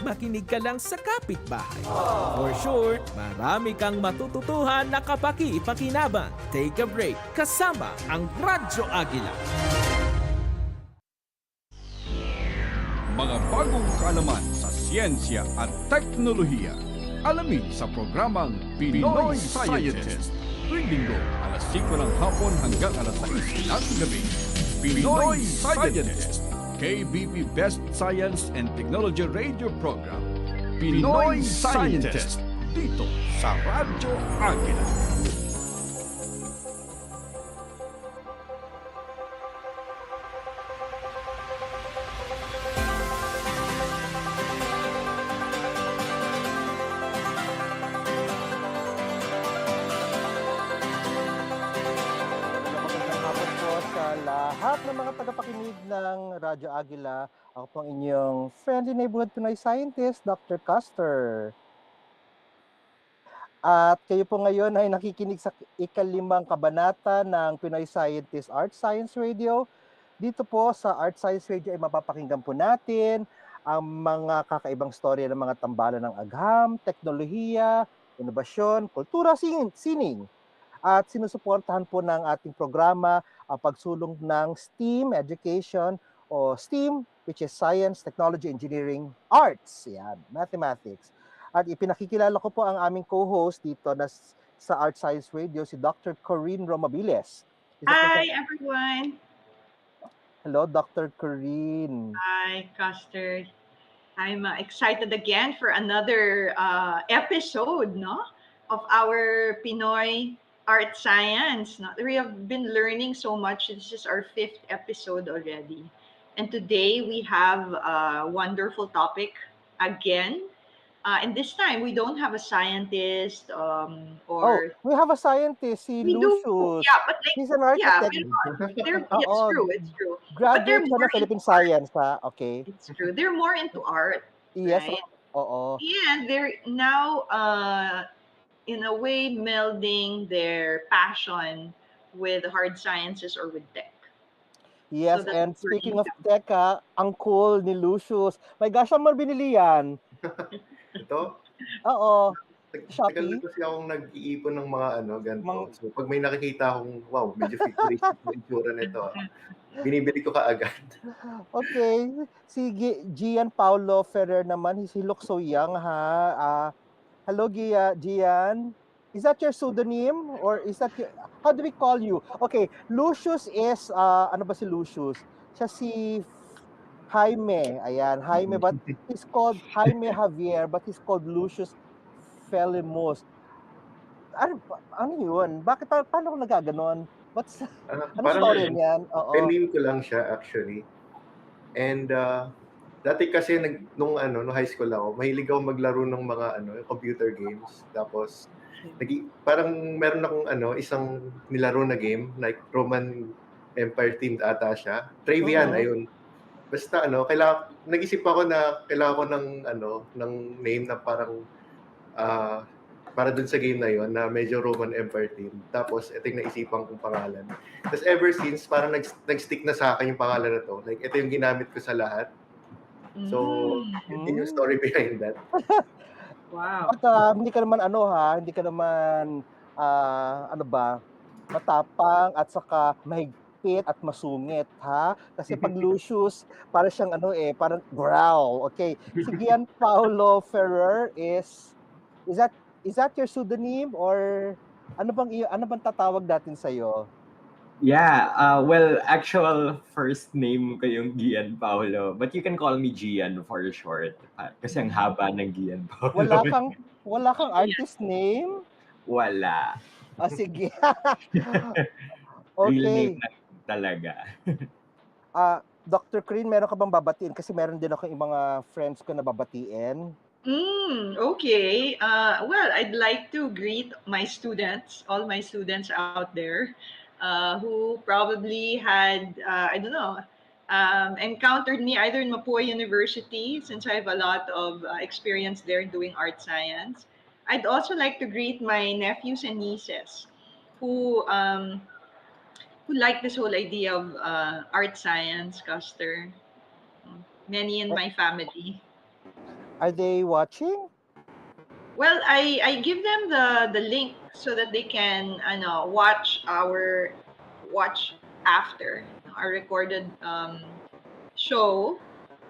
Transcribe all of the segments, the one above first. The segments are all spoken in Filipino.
makinig ka lang sa kapitbahay. For sure, marami kang matututuhan na kapaki-pakinabang. Take a break, kasama ang Radyo Agila. Mga bagong kaalaman sa siyensya at teknolohiya. Alamin sa programang Pinoy Scientist. Tuwing linggo, alas 5 ng hapon hanggang alas 6 ng gabi. Pinoy Scientist. KBP Best Science and Technology Radio Program. Pinoy Scientist. Dito sa Radyo Agila. Lahat ng mga tagapakinig ng Radyo Agila, ako po ang inyong friendly neighborhood Pinoy scientist, Dr. Custer. At kayo po ngayon ay nakikinig sa ika-5 kabanata ng Pinoy Scientist Art Science Radio. Dito po sa Art Science Radio ay mapapakinggan po natin ang mga kakaibang storya ng mga tambalan ng agham, teknolohiya, inobasyon, kultura, sining. At sinusuportahan po ng ating programa ang pagsulong ng STEAM education o STEAM, which is Science, Technology, Engineering, Arts, yan, Mathematics. At ipinakikilala ko po ang aming co-host dito na sa Art Science Radio, si Dr. Corinne Romabiles. Hi, everyone! Hello, Dr. Corinne. Hi, Custer. I'm excited again for another episode, no, of our Pinoy Art Science. No? We have been learning so much. This is our 5th episode already. And today we have a wonderful topic again. And this time we don't have a scientist we have a scientist, si Lucius. Yeah, but like, he's an architect. It's true. Graduate siya ng Philippine Science, ha? Okay. It's true. They're more into art. Yes, right? oo. And they're now in a way melding their passion with hard sciences or with tech. Yes, so and speaking of tech, ang cool ni Lucius. My gosh, saan mo binili yan? Ito? Oo. Tagal na kasi akong nag-iipon ng mga ganito. So pag may nakikita akong, wow, medyo futuristic yung itsura nito, binibili ko kaagad. Okay. Si Gian Paulo Ferrer naman, he looks so young, ha? Hello, Gian. Is that your pseudonym? Or is that your... How do we call you? Okay, Lucius is... ano ba si Lucius? Siya si Jaime. Ayan, Jaime. But he's called Jaime Javier, but he's called Lucius Felimus. Ano yun? Bakit? Paano ko nagaganon? What's... ano story niyan? Name ko lang siya, actually. And... dati kasi nung high school ako, mahilig ako maglaro ng mga computer games. Tapos parang meron akong isang nilaro na game, like Roman Empire themed ata siya. Trivia na yun. Basta nag-isip ako na kailangan ko ng name na parang para dun sa game na yun na medyo Roman Empire themed. Tapos ito yung naisipan kong pangalan. Tapos ever since parang nag-stick na sa akin yung pangalan na to. Like ito yung ginamit ko sa lahat. So, yun yung story behind that. Wow. At hindi ka naman hindi ka naman matapang at saka mahigpit at masungit, ha? Kasi pag Lucius, para siyang parang growl. Okay. Si Gian Paulo Ferrer is that your pseudonym or ano bang tatawag natin sa iyo? Yeah, well, actual first name ko yung Gian Paolo, but you can call me Gian for short. Kasi ang haba ng Gian Paolo. Wala kang artist name? Wala. Sige. Okay. Real name lang talaga. Dr. Corinne, meron ka bang babatiin? Kasi meron din ako yung mga friends ko na babatiin. Okay. Well, I'd like to greet my students, all my students out there. Who probably had, encountered me either in Mapua University, since I have a lot of experience there doing art science. I'd also like to greet my nephews and nieces who like this whole idea of art science, Custer. Many in my family. Are they watching? Well, I give them the link so that they can watch after our recorded show.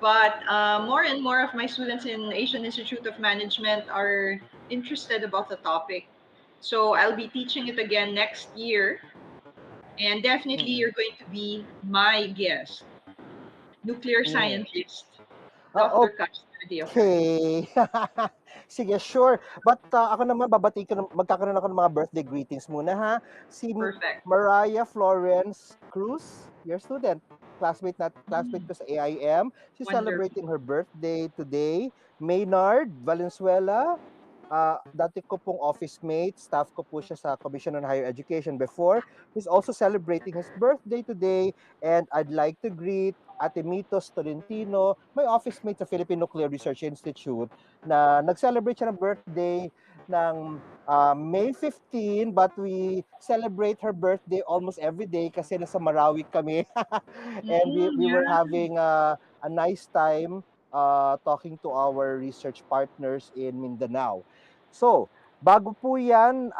But more and more of my students in Asian Institute of Management are interested about the topic. So I'll be teaching it again next year. And definitely Mm-mm. you're going to be my guest, nuclear Yeah. scientist, Ah, Dr. Custer Deocaris. okay. Sige, sure. But ako naman, magkakaroon ako ng mga birthday greetings muna ha. Si Perfect. Mariah Florence Cruz, your student, classmate Mm, ko sa AIM. She's wonderful. celebrating her birthday today. Maynard Valenzuela, dati ko pong office mate, staff ko po siya sa Commission on Higher Education before. He's also celebrating his birthday today, and I'd like to greet Ate Mitos Tolentino, my office mate sa Philippine Nuclear Research Institute, na nag-celebrate siya ng birthday ng May 15, but we celebrate her birthday almost every day kasi nasa Marawi kami. And we were Yeah. having a nice time talking to our research partners in Mindanao. So, bago po yan,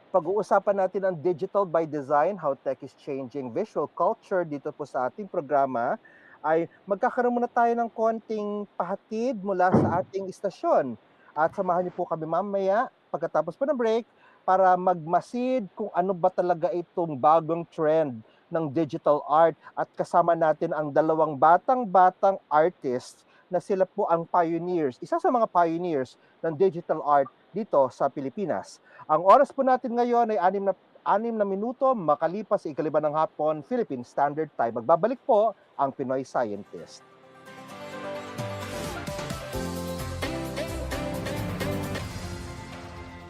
pag-uusapan natin ang digital by design, how tech is changing visual culture dito po sa ating programa, ay magkakaroon muna tayo ng konting pahatid mula sa ating istasyon. At samahan niyo po kami mamaya, pagkatapos po ng break, para magmasid kung ano ba talaga itong bagong trend ng digital art. At kasama natin ang dalawang batang-batang artists na sila po ang pioneers, isa sa mga pioneers ng digital art dito sa Pilipinas. Ang oras po natin ngayon ay 6 na minuto makalipas sa 5 ng hapon, Philippine Standard Time. Magbabalik po ang Pinoy Scientist.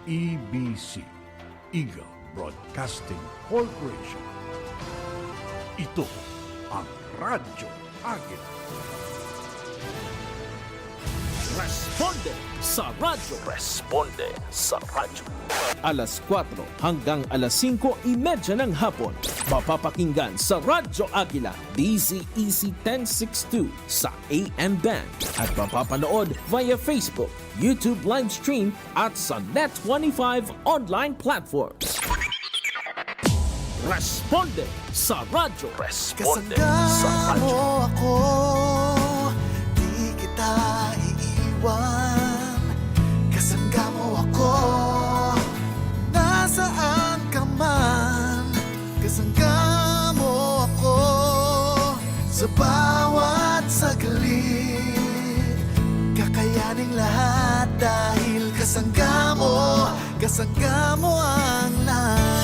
EBC, Eagle Broadcasting Corporation. Ito ang Radyo Agila. Responde sa radyo. Responde sa radyo. Alas 4 hanggang alas 5:30 ng hapon. Mapapakinggan sa Radyo Agila, DZEC 1062 sa AM band. At mapapanood via Facebook, YouTube live stream at sa Net25 online platforms. Responde sa radyo. Responde sa radyo. Mo ako, di kita iiwan. Kasangga mo ako, nasaan ka man. Kasangga mo ako, sa bawat saglit. Kakayaning lahat dahil kasangga mo ang langit.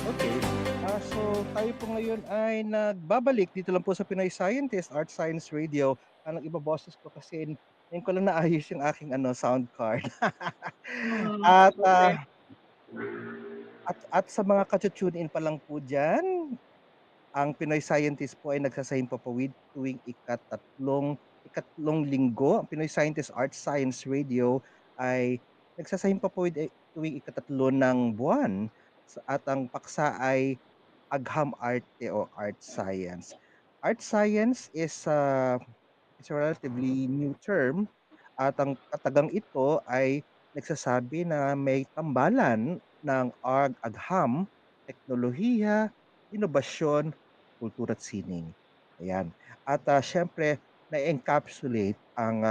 Okay. So tayo po ngayon ay nagbabalik dito lang po sa Pinoy Scientist, Art Science Radio. Ang ibaboses ko kasi ngayon ko lang naayos yung aking sound card. At Okay. at sa mga ka-tune in pa lang po diyan, ang Pinoy Scientist po ay nagsasahim-papawid tuwing ikatlong linggo. Ang Pinoy Scientist Art Science Radio ay nagsasahim-papawid tuwing ikatatlo ng buwan. At ang paksa ay Agham Arte o Art Science. Art Science is a relatively new term at ang katagang ito ay nagsasabi na may tambalan ng agham, teknolohiya, inobasyon, kultura at sining. Ayan. At syempre, na-encapsulate ang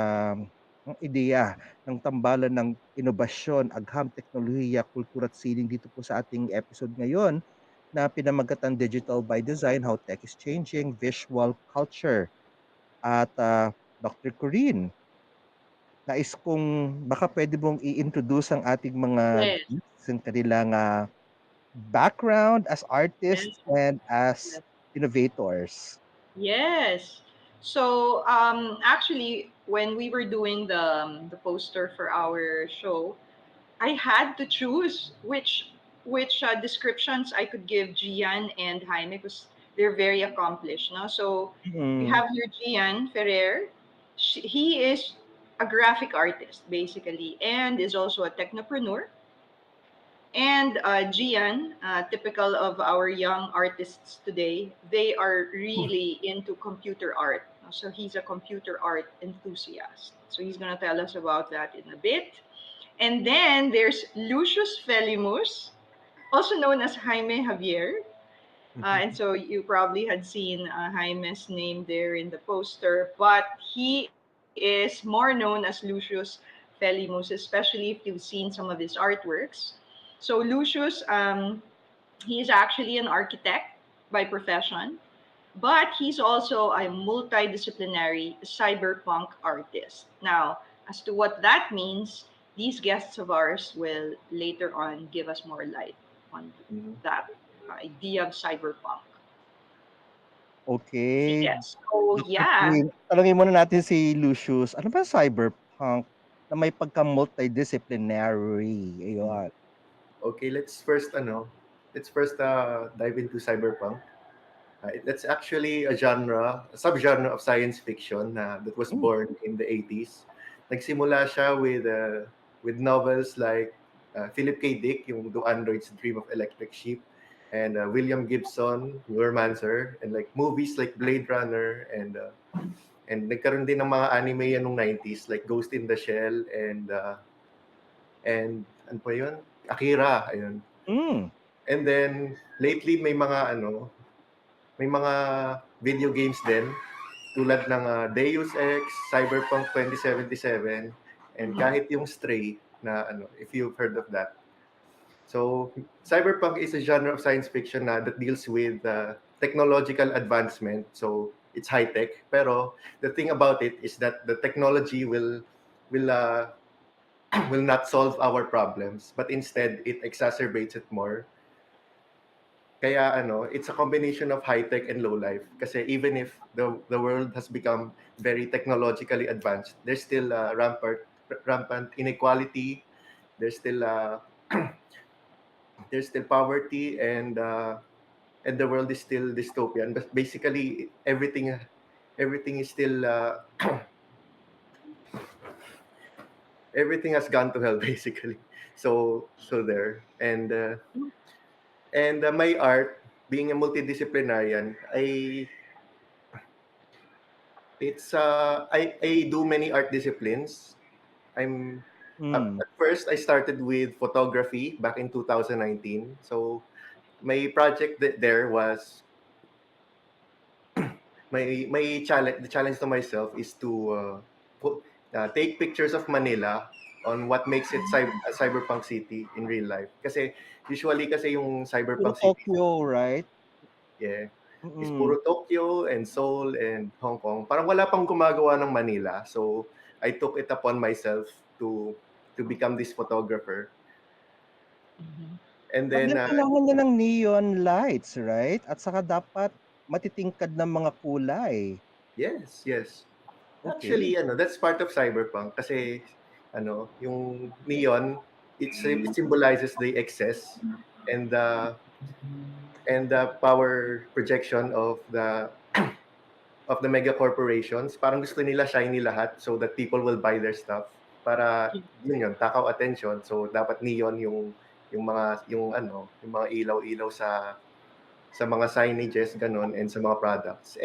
ideya ng tambalan ng inobasyon, agham, teknolohiya, kultura at sining dito po sa ating episode ngayon na pinamagatan Digital by Design, How Tech is Changing Visual Culture. At Dr. Corinne, nais kong baka pwede mong i-introduce ang ating mga Yes. guests, ang kanilang background as artists Yes. and as innovators. Yes. So actually, when we were doing the poster for our show, I had to choose which which descriptions I could give Gian and Jaime because they're very accomplished. No? So you Mm. have your Gian Ferrer. He is a graphic artist, basically, and is also a technopreneur. And Gian, typical of our young artists today, they are really into computer art. So he's a computer art enthusiast. So he's going to tell us about that in a bit. And then there's Lucius Felimus, also known as Jaime Javier. And so you probably had seen Jaime's name there in the poster, but he is more known as Lucius Felimus, especially if you've seen some of his artworks. So Lucius, he is actually an architect by profession, but he's also a multidisciplinary cyberpunk artist. Now, as to what that means, these guests of ours will later on give us more light on Mhm. that idea of cyberpunk. Okay. Yes. So Doktor, yeah. tanungin muna natin si Lucius, ano ba cyberpunk na may pagka-multidisciplinary? Ayun. Okay, let's first dive into cyberpunk. That's actually a subgenre of science fiction that was Hmm. born in the 80s. Nagsimula siya with novels like Philip K. Dick, yung Do Androids Dream of Electric Sheep, and William Gibson, Neuromancer, and like movies like Blade Runner, and nagkaroon din ng mga anime yan nung 90s like Ghost in the Shell and ano pa yun? Akira, ayun. Hmm. And then lately may mga video games din tulad ng Deus Ex, Cyberpunk 2077, and kahit yung Stray na if you've heard of that. So, cyberpunk is a genre of science fiction that deals with technological advancement. So, it's high tech, pero the thing about it is that the technology will will not solve our problems, but instead it exacerbates it more. Kaya it's a combination of high tech and low life. Kasi even if the world has become very technologically advanced, there's still rampant inequality. There's still there's still poverty, and the world is still dystopian. But basically, everything is still everything has gone to hell basically. So there, and my art being a multidisciplinarian, I do many art disciplines. I'm Hmm. At first I started with photography back in 2019. So my project there was my challenge. The challenge to myself is to take pictures of Manila on what makes it a cyberpunk city in real life. Kasi usually yung Puro cyberpunk city, Tokyo, right? yeah, is Mm. puro Tokyo and Seoul and Hong Kong. Parang wala pang gumagawa ng Manila. So I took it upon myself to become this photographer. And But then then kailangan niya ng neon lights, right? At saka dapat matitingkad ng mga kulay. yes. Okay. Actually, that's part of cyberpunk kasi yung neon, it symbolizes the excess and the power projection of the mega corporations. Parang gusto nila shiny lahat so that people will buy their stuff para yun takaw attention. So dapat neon yung mga ilaw-ilaw sa mga signages ganon and sa mga products.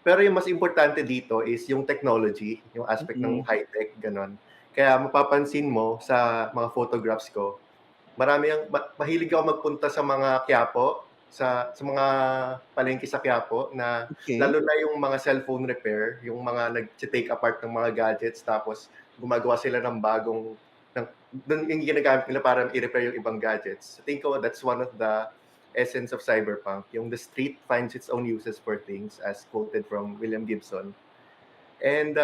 Pero yung mas importante dito is yung technology, yung aspect ng Mm. high tech ganon. Kaya mapapansin mo sa mga photographs ko, mahilig ako magpunta sa mga Quiapo, sa mga palengke sa Quiapo na Okay. lalo na yung mga cellphone repair, yung mga nag-take apart ng mga gadgets tapos gumagawa sila ng bagong doon yung ginagamit nila para i-repair yung ibang gadgets. I think that's one of the essence of cyberpunk. Yung the street finds its own uses for things as quoted from William Gibson. And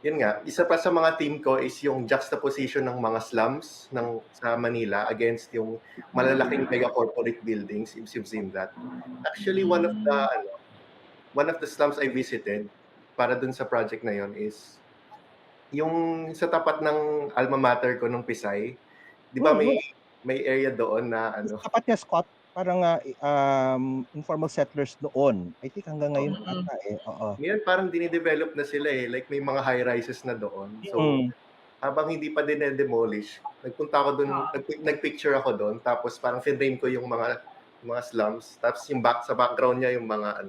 yun nga, isa pa sa mga theme ko is yung juxtaposition ng mga slums sa Manila against yung malalaking mega corporate buildings, if you've seen that. Actually, one of the slums I visited para dun sa project na yon is yung sa tapat ng alma mater ko nung Pisay. 'Di ba Mm. may area doon na Mas ano. tapat niya Scott, parang informal settlers doon. I think hanggang ngayon Mm-mm. ata eh. Oo. Ngayon parang dinidevelop na sila eh. Like may mga high rises na doon. So Mm. habang hindi pa dinedemolish, nagpunta ako doon, Ah. nagpicture ako doon. Tapos parang finrame ko yung mga slums. Tapos sa background niya yung mga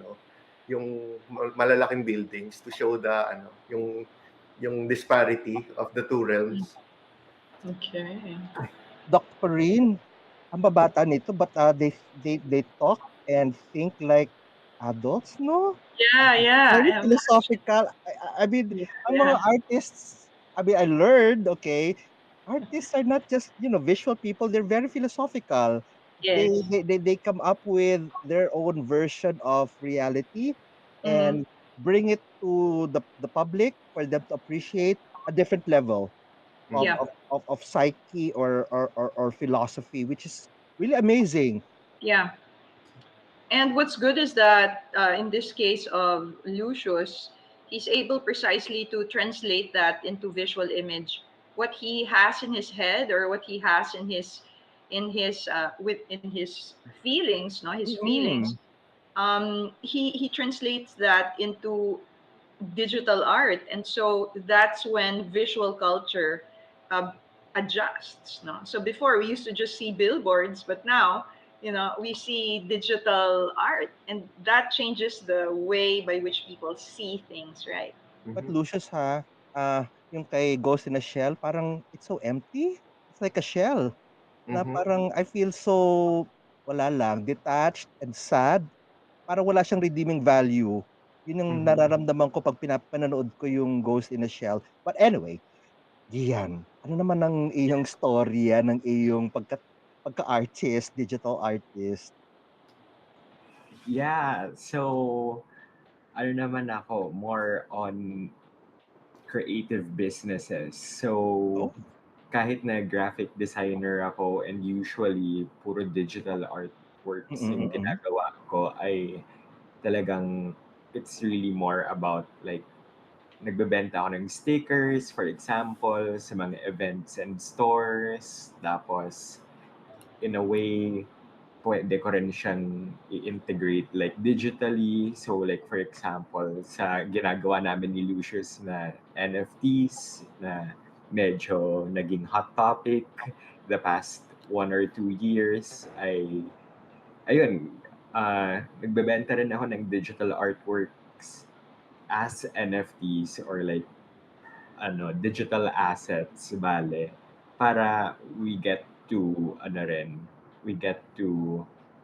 yung malalaking buildings to show the yung disparity of the two realms. Okay. Dr. Corinne, ang babata nito but they talk and think like adults, no? Very Yeah. philosophical. I mean, ang mga Yeah. artists, I mean, I learned, okay, artists are not just, visual people, they're very philosophical. They, Yes. they come up with their own version of reality Mm-hmm. and bring it to the public for them to appreciate a different level of Yeah. of, of psyche or philosophy, which is really amazing. Yeah. And what's good is that in this case of Lucius, he's able precisely to translate that into visual image. What he has in his head or what he has in his feelings, no, his feelings. Mm. He translates that into digital art, and so that's when visual culture uh, adjusts, no. So before we used to just see billboards, but now we see digital art, and that changes the way by which people see things, right? But Mhm. Lucius ha, yung kay Ghost in a Shell, parang it's so empty. It's like a shell na Mhm. parang I feel so wala lang, detached and sad. Parang wala siyang redeeming value. Yun yung Mhm. nararamdaman ko pag pinapanood ko yung Ghost in a Shell. But anyway, Gian, ano naman ang iyong storya ng iyong pagka-artist, digital artist? Yeah, so ano naman ako, more on creative businesses. So Oh? kahit na graphic designer ako and usually puro digital artworks Mm, yung mm. ginagawa ko, ay talagang it's really more about like nagbebenta ako ng stickers, for example, sa mga events and stores. Tapos, in a way, pwede ko rin siyang i-integrate like digitally. So like for example, sa ginagawa namin ni Lucius na NFTs na medyo naging hot topic the past 1 or 2 years ay ayun, nagbebenta rin ako ng digital artworks as NFTs or like digital assets bale para we get to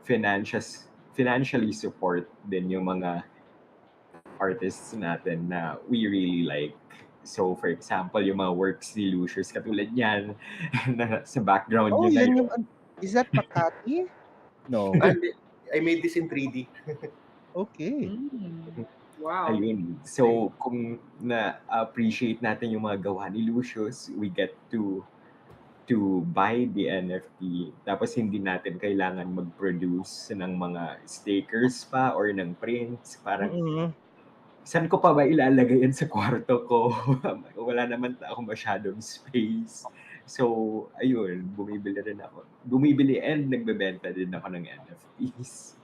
financially support din yung mga artists natin na we really like. So for example, yung mga works ni Lucius katulad niyan na sa background Oh, niyo na yan yun. yung is that Makati? No. And I made this in 3D. Okay. Mm. Wow. Ayun. So kung na-appreciate natin yung mga gawa ni Lucius, we get to buy the NFT. Tapos hindi natin kailangan mag-produce ng mga stickers pa or ng prints. Parang, Mm. saan ko pa ba ilalagay yan sa kwarto ko? Wala naman ako masyadong space. So, ayun, bumibili and nagbebenta din ako ng NFTs.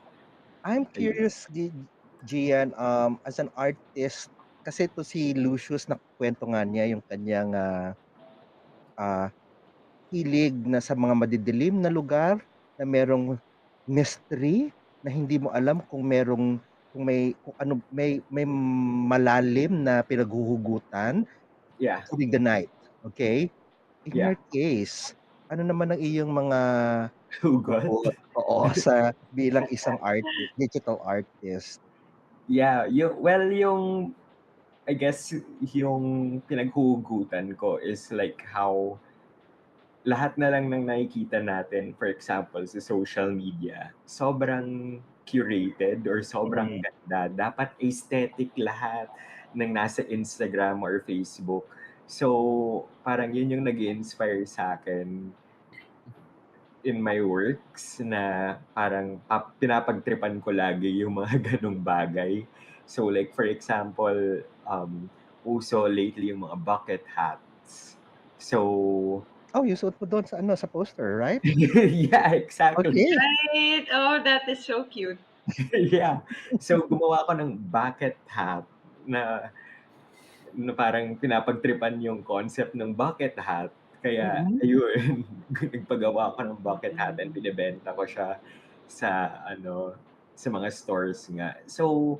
I'm Ayun. curious, Gian, as an artist, kasi to si Lucius nakukwento nga niya yung kanyang ah, hilig na sa mga madidilim na lugar na merong mystery na hindi mo alam kung ano may malalim na pinaghuhugutan Yeah, during the night. Okay? In yeah. your case, ano naman ang iyong mga Hugot. hugot, oo, sa bilang isang digital artist? Yeah, yung I guess yung pinaghuhugutan ko is like how lahat na lang ng nakikita natin, for example, sa social media, sobrang curated or sobrang Mm. ganda. Dapat aesthetic lahat ng nasa Instagram or Facebook. So, parang yun yung nag-inspire sa akin in my works na parang pinapagtripan ko lagi yung mga ganong bagay. So like for example, uso lately yung mga bucket hats. So Oh, yung suot mo doon sa ano, sa poster, right? Yeah, exactly. Okay. Right. Oh, that is so cute. Yeah. So, gumawa ako ng bucket hat na parang pinapagtripan yung concept ng bucket hat. Kaya Mm. ayun, nagpagawa ako ng bucket hat and binebenta ko siya sa ano, sa mga stores nga. So,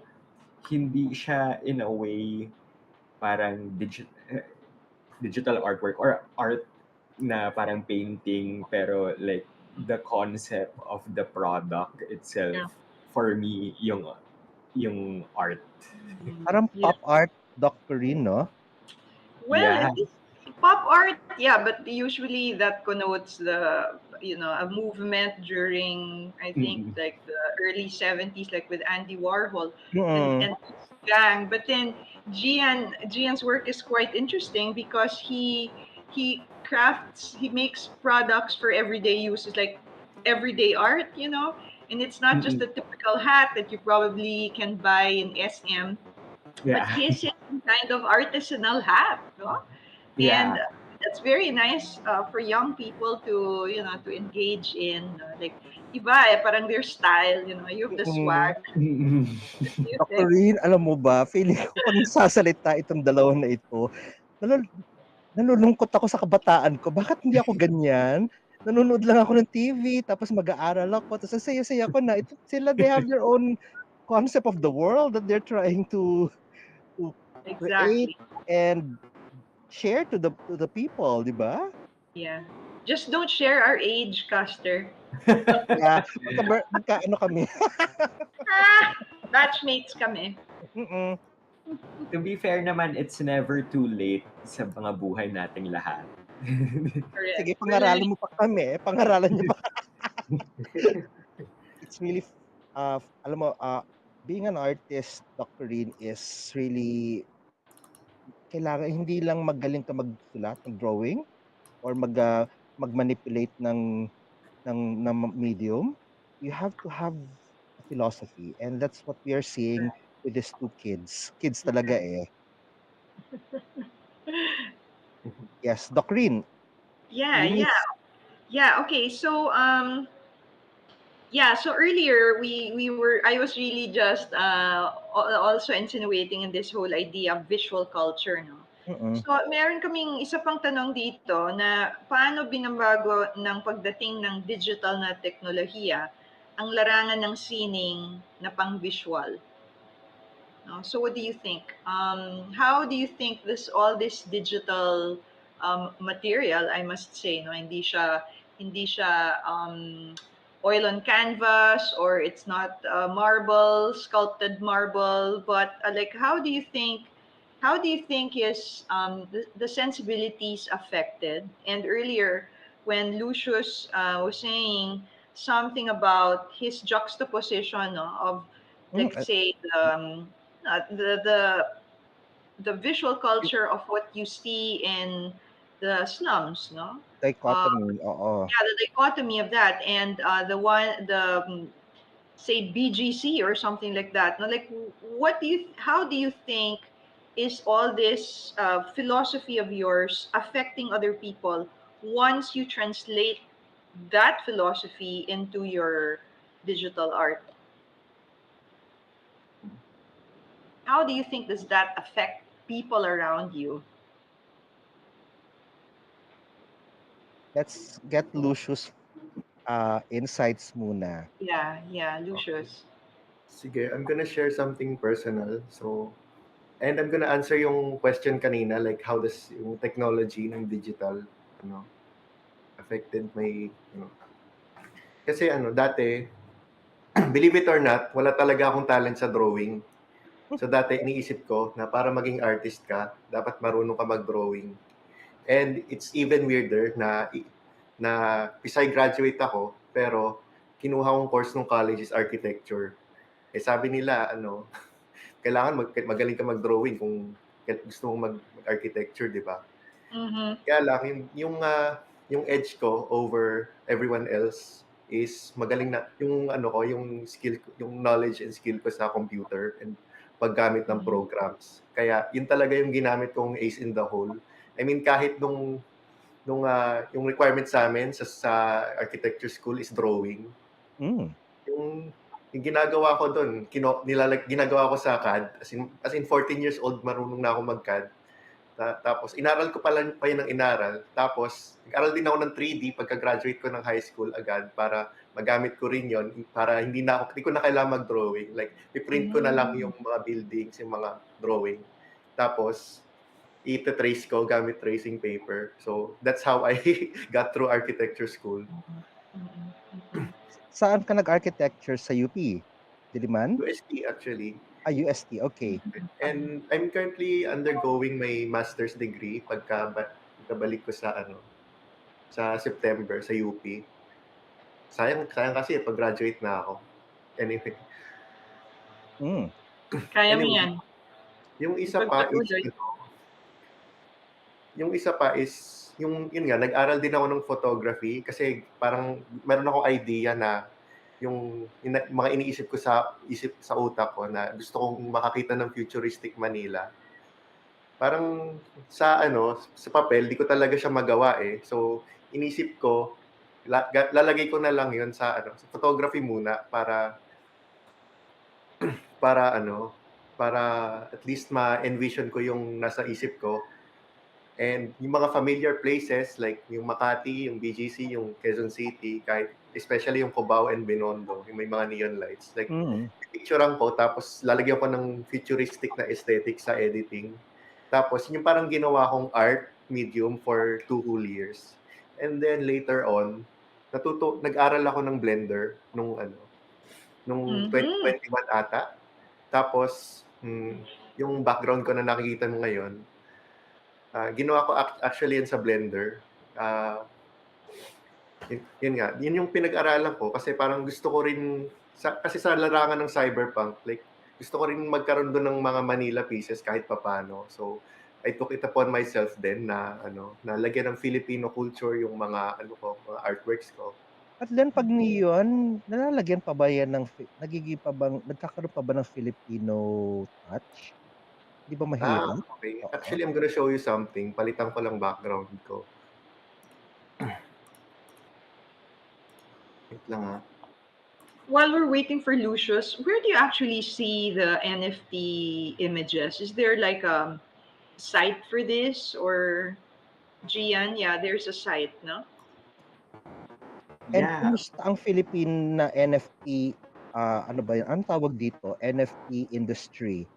hindi siya in a way parang digital artwork or art na parang painting, pero like the concept of the product itself Yeah. for me yung art. Parang Yeah. pop art, Dr. Rin, no? Well, Yeah. it is pop art, yeah, but usually that connotes a movement during, I think, Mm. like the early 70s, like with Andy Warhol and Mm. and his gang. But then Gian's work is quite interesting because he makes products for everyday uses, like everyday art, and it's not just Mm. the typical hat that you probably can buy in SM, but Yeah. his is kind of artisanal hat, no? And Yeah. that's very nice for young people to engage in, like iba parang their style, you have the Mm. swag. Mm. What do you Dr. think? Rin, alam mo ba, feeling ko 'pag nagsasalita itong dalawa na ito, nalul nalulungkot ako sa kabataan ko. Bakit hindi ako ganyan? Nanonood lang ako ng TV, tapos mag-aaral ako, tapos ang saya-saya ko na. Ito sila, they have their own concept of the world that they're trying to create Exactly. and share to the people, 'di ba? Yeah. Just don't share our age, Custer. Yeah, magkaano kami. Ah, batchmates kami. Mm. To be fair naman, it's never too late sa mga buhay nating lahat. Correct. Sige, We're learning. pangaralan mo pa kami, pangaralan niyo pa. It's really alam mo, being an artist, Dr. Rin, is really kailangan hindi lang magaling ka magsulat, mag-drawing or mag-manipulate ng medium. You have to have a philosophy, and that's what we are seeing with these two kids. Kids talaga, eh. Yes, Doc Rin, Yeah, linis. yeah. Yeah, okay. So yeah, so earlier I was really just also insinuating in this whole idea of visual culture, no. Mm. So meron kaming isa pang tanong dito na paano binabago ng pagdating ng digital na teknolohiya ang larangan ng sining na pang-visual? No? So what do you think? How do you think this digital material, I must say, no, hindi siya oil on canvas, or it's not marble, sculpted marble, but like how do you think is the sensibilities affected? And earlier when Lucius was saying something about his juxtaposition, no, of, Mm, like, say the visual culture of what you see in the slums, no? Uh, dichotomy, oo. yeah, the dichotomy of that, and say BGC or something like that. No, like, how do you think is all this philosophy of yours affecting other people once you translate that philosophy into your digital art? How do you think does that affect people around you? Let's get Lucius insights muna. Yeah, Okay. Lucius. Sige, I'm gonna share something personal. So, and I'm gonna answer yung question kanina, like how does yung technology ng digital, affected my, kasi dati, believe it or not, wala talaga akong talent sa drawing. So dati iniisip ko na para maging artist ka, dapat marunong ka mag-drawing. And it's even weirder na beside graduate ako, pero kinuha kong course ng college is architecture. Eh sabi nila, kailangan magaling ka mag-drawing kung gusto mong mag-architecture, di ba? Mm-hmm. Kaya lang, yung edge ko over everyone else is magaling na, yung skill, yung knowledge and skill ko sa computer and paggamit ng programs. Kaya, yun talaga yung ginamit kong ace in the hole. I mean, kahit nung yung requirement sa amin sa architecture school is drawing. Mm. Yung ginagawa ko doon, ginagawa ko sa CAD, as in 14 years old marunong na ako mag-CAD. Tapos inaral ko pa yun ng inaral. Tapos nag-aral din ako ng 3D pagka-graduate ko ng high school agad para magamit ko rin yon para hindi ko na kailangan mag-drawing. Like, i-print ko na lang yung mga buildings, yung mga drawing. Tapos i-trace ko gamit tracing paper. So that's how I got through architecture school. Saan ka nag-architecture sa UP? Diliman? UST actually. UST, okay. And I'm currently undergoing my master's degree pagkabalik ko sa September sa UP. Sayang kasi pag-graduate na ako. Anyway. Kaya mo yan. Yung isa pa is yun nga, nag-aral din ako ng photography kasi parang meron akong idea na yung mga iniisip ko sa utak ko na gusto kong makakita ng futuristic Manila. Parang sa papel di ko talaga siya magawa eh. So inisip ko lalagay ko na lang 'yon sa photography muna para at least ma-envision ko yung nasa isip ko. And yung mga familiar places like yung Makati, yung BGC, yung Quezon City, kahit especially yung Cubao and Binondo, yung may mga neon lights. Like, picturean ko, tapos lalagyan ko ng futuristic na aesthetic sa editing. Tapos, yung parang ginawa kong art medium for 2 whole years. And then later on, nag-aral ako ng Blender nung 2021 ata. Tapos, yung background ko na nakikita mo ngayon, ginawa ko actually yan sa Blender. Yun yung pinag-aralan ko kasi parang gusto ko rin, kasi sa larangan ng cyberpunk, like, gusto ko rin magkaroon doon ng mga Manila pieces kahit papano. So, I took it upon myself din na lagyan ng Filipino culture yung mga mga artworks ko. At then pag neon, nalalagyan pa ba yan nagkakaroon pa ba ng Filipino touch? Di ba mahirap? Okay. Actually, I'm gonna show you something. Palitan ko lang background ko. Wait lang While we're waiting for Lucius, where do you actually see the NFT images? Is there like a site for this or Gian? Yeah, there's a site, no? And kumusta ang Philippine na NFT, ano ba yun? Ang tawag dito? NFT industry.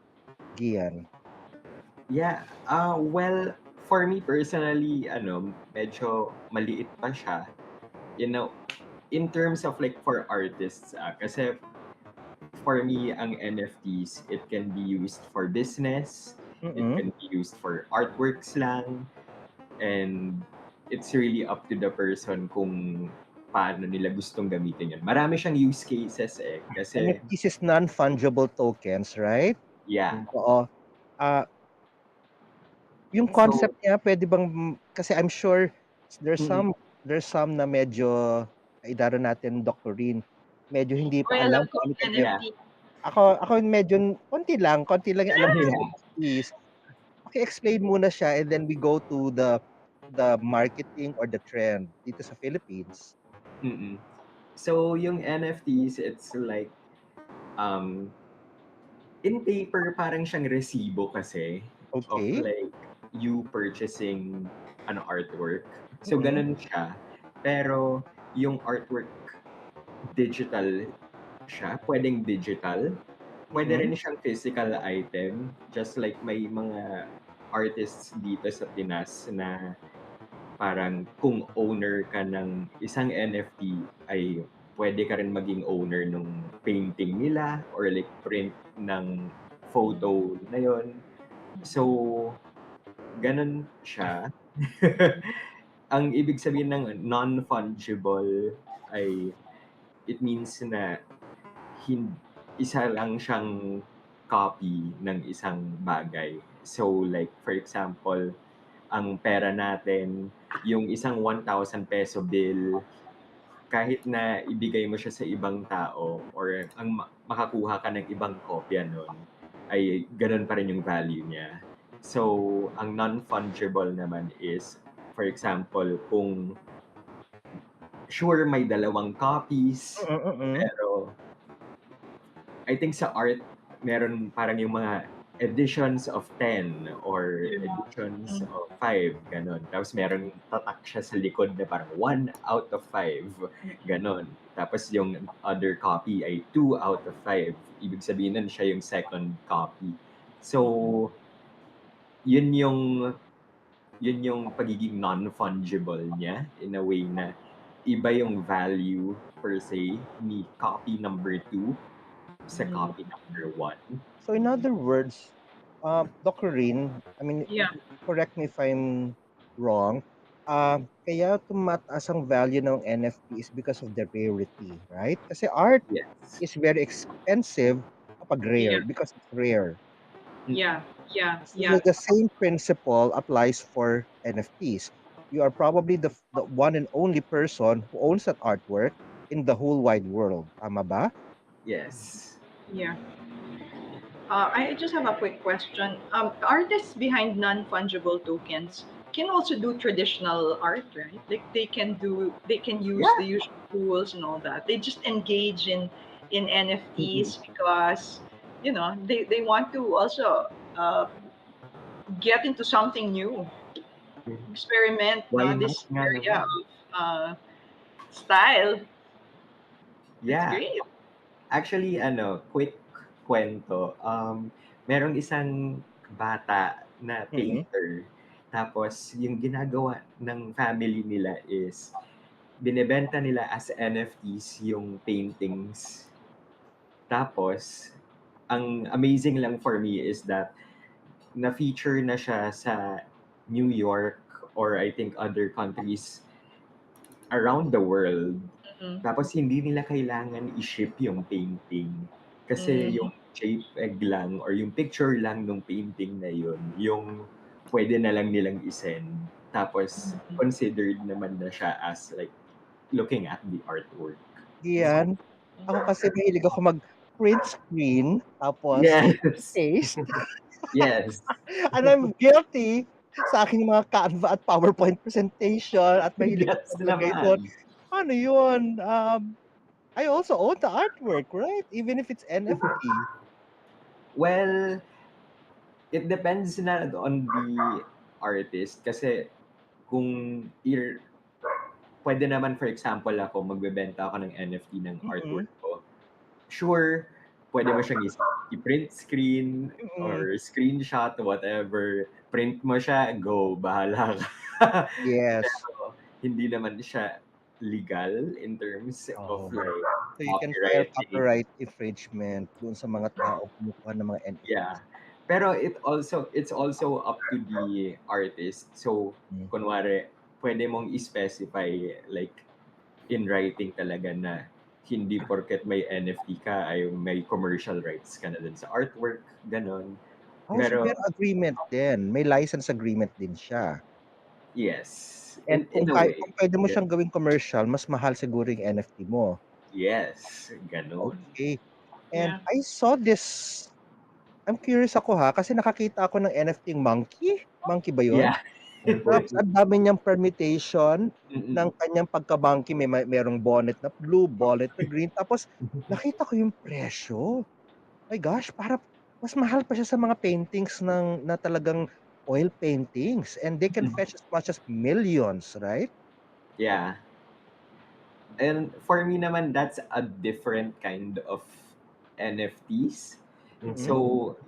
Gian. Yeah. Well, for me personally, medyo maliit pa siya. In terms of like for artists, kasi for me, ang NFTs, it can be used for business, it can be used for artworks lang, and it's really up to the person kung paano nila gustong gamitin yun. Marami siyang use cases eh. Kasi NFTs is non-fungible tokens, right? Yeah. Oo. Yung concept niya, pwede bang, kasi I'm sure there's some na medyo, idaro natin Dr. Rin, medyo hindi pa alam kung ano NFT. Ako medyo, konti lang yung alam ko ng NFTs. Okay, explain muna siya and then we go to the marketing or the trend dito sa Philippines. So, yung NFTs, it's like, in paper, parang siyang resibo kasi of like, you purchasing an artwork. So, ganun siya. Pero, yung artwork, digital siya. Pwedeng digital. Pwede rin siyang physical item. Just like may mga artists dito sa Pinas na parang kung owner ka ng isang NFT ay pwede ka rin maging owner ng painting nila or like print ng photo na yon. So, ganun siya. Ang ibig sabihin ng non-fungible ay it means na isa lang siyang copy ng isang bagay. So like for example, ang pera natin, yung isang 1,000 peso bill, kahit na ibigay mo siya sa ibang tao or ang makakuha ka ng ibang kopya nun, ay ganun pa rin yung value niya. So, ang non-fungible naman is, for example, kung sure may dalawang copies, pero I think sa art, meron parang yung mga editions of 10 or editions of 5, gano'n. Tapos meron tatak siya sa likod na parang 1 out of 5, gano'n. Tapos yung other copy ay 2 out of 5. Ibig sabihin nun siya yung second copy. So, yun yung yun yung pagiging non-fungible niya in a way na iba yung value per se ni copy number 2 sa copy number 1. So in other words, Doc Corinne, I mean, Yeah. correct me if I'm wrong, kaya tumataas ang value ng NFT is because of the rarity, right? Kasi art Yes. is very expensive kapag rare Yeah. because it's rare. Yeah. Yeah. So Yeah. the same principle applies for NFTs. You are probably the one and only person who owns that artwork in the whole wide world. Tama ba? Yes. Yeah. I just have a quick question. Artists behind non-fungible tokens can also do traditional art, right? Like they can use Yeah. the usual tools and all that. They just engage in Mm-mm. NFTs because they want to also get into something new, experiment, Why no, not this nga area naman? of style. It's Yeah. great. Actually, quick kwento. Merong isang bata na Mm-mm. painter. Tapos, yung ginagawa ng family nila is, binebenta nila as NFTs yung paintings. Tapos, ang amazing lang for me is that na-feature na siya sa New York or I think other countries around the world. Mhm. Tapos hindi nila kailangan i-ship yung painting. Kasi Mhm. yung JPEG lang or yung picture lang nung painting na yun, yung pwede na lang nilang isend. Tapos considered naman na siya as like looking at the artwork. Yan. Ako kasi mahilig ako mag-print screen, tapos Yes. paste. Yes. And I'm guilty sa aking mga Canva at PowerPoint presentation at mahilig ako Yes maglagay doon. naman. Ano yun? I also own the artwork, right? Even if it's NFT. Well, it depends na on the artist kasi kung pwede naman for example ako magbebenta ako ng NFT ng Mm-mm. artwork ko. Sure, pwede mo siyang i-print screen Mm-mm. or screenshot, whatever. Print mo siya, go, bahala ka. Yes. Pero hindi naman siya legal in terms of Oh. like So you can file copywriting. copyright infringement doon sa mga taong kumukuha ng mga NFTs. Yeah. Pero it's also up to the artist. So, Mm. kunwari, pwede mong i-specify like in writing talaga na hindi porket may NFT ka ay may commercial rights ka na dun sa artwork, ganon. Oh, so Pero may agreement din. May license agreement din siya. yes, And in a way. kung pwede mo Yeah. siyang gawing commercial, mas mahal siguro yung NFT mo. Yes, ganon. Okay. And Yeah. I saw this, I'm curious ako ha, kasi nakakita ako ng NFT monkey. Monkey ba yun? Yeah. Tapos ang dami niyang permutation ng Mm-mm. kanyang pagka-monkey. Merong bonnet na blue, bonnet na green. Tapos nakita ko yung presyo. My gosh, para mas mahal pa siya sa mga paintings na talagang oil paintings. And they can fetch as much as millions, right? Yeah. And for me naman, that's a different kind of NFTs. Mm-mm. So,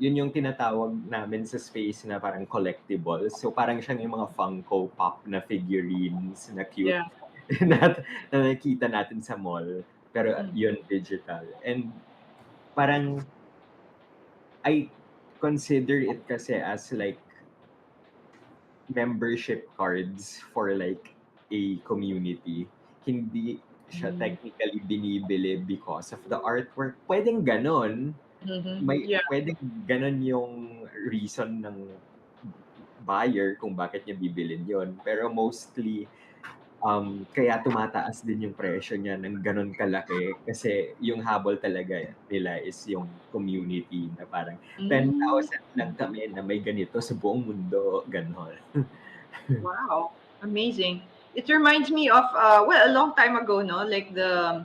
yun yung tinatawag namin sa space na parang collectibles. So, parang siyang yung mga Funko Pop na figurines na cute Yeah. na nakikita natin sa mall. Pero yun, digital. And parang, I consider it kasi as like membership cards for like a community. Hindi siya technically binibili because of the artwork. Pwedeng ganon. Yeah. Pwedeng ganon yung reason ng buyer kung bakit niya bibilin yon. Pero mostly, kaya tumataas din yung presyo niya ng ganon kalaki kasi yung habol talaga nila is yung community na parang 10,000 lang kami na may ganito sa buong mundo, ganon. Wow. Amazing. It reminds me of well, a long time ago, no, like the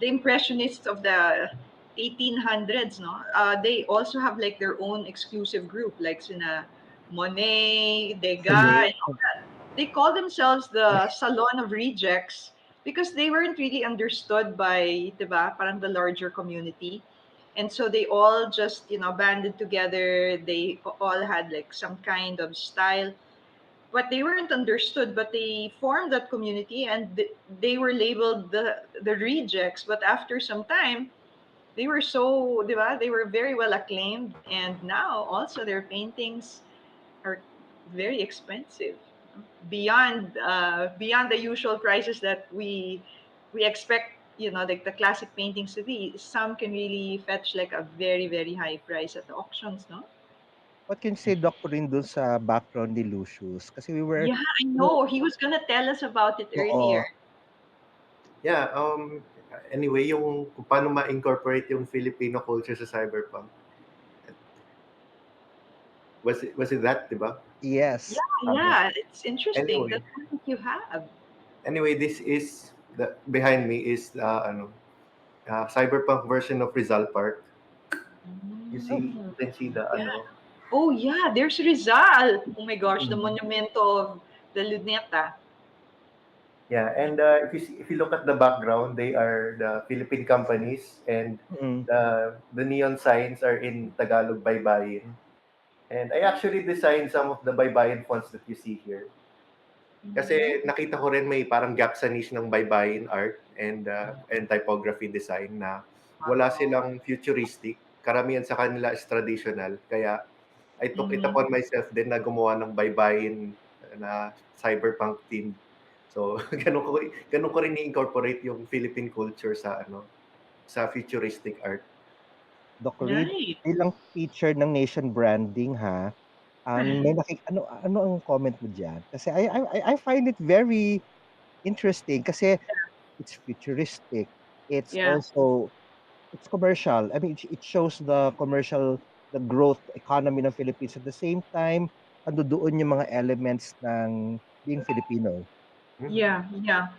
impressionists of the 1800s, no. They also have like their own exclusive group, like sina Monet, Degas, and all that. They call themselves the Salon of Rejects because they weren't really understood by, diba, parang the larger community. And so they all just, banded together. They all had like some kind of style, but they weren't understood. But they formed that community, and they were labeled the rejects. But after some time, they were so, diba? They were very well acclaimed, and now also their paintings are very expensive, beyond the usual prices that we expect. Like the classic paintings to be. Some can really fetch like a very very high price at the auctions, no? What can you say, Dr. Rin, dun sa background ni Lucius? Kasi we were, Yeah, I no, know. He was gonna tell us about it earlier. oo. Yeah, anyway, yung kung paano ma-incorporate yung Filipino culture sa cyberpunk. Was it that, di ba? Yes. Yeah, Tama. yeah. It's interesting. Anyway, That's what you have. this is the behind me is cyberpunk version of Rizal Park. Oh, You can see the Yeah. Oh yeah, there's Rizal. Oh my gosh, the monumento of the Luneta. Yeah, and if you look at the background, they are the Philippine companies, and mm. the neon signs are in Tagalog Baybayin. And I actually designed some of the Baybayin fonts that you see here. Kasi nakita ko rin may parang gap sa niche ng Baybayin art and typography design na wala silang futuristic. Karamihan sa kanila is traditional. Kaya I took it upon myself din na gumawa ng Baybayin na cyberpunk theme. So, ganun ko rin i-incorporate yung Philippine culture sa futuristic art. Doc Reed, Right. bilang teacher ng nation branding ha, may ano ang comment mo diyan? Kasi I find it very interesting kasi it's futuristic. It's Yeah. also it's commercial. I mean, it shows the growth economy ng Philippines. At the same time, andodoon yung mga elements ng being Filipino. Yeah, yeah.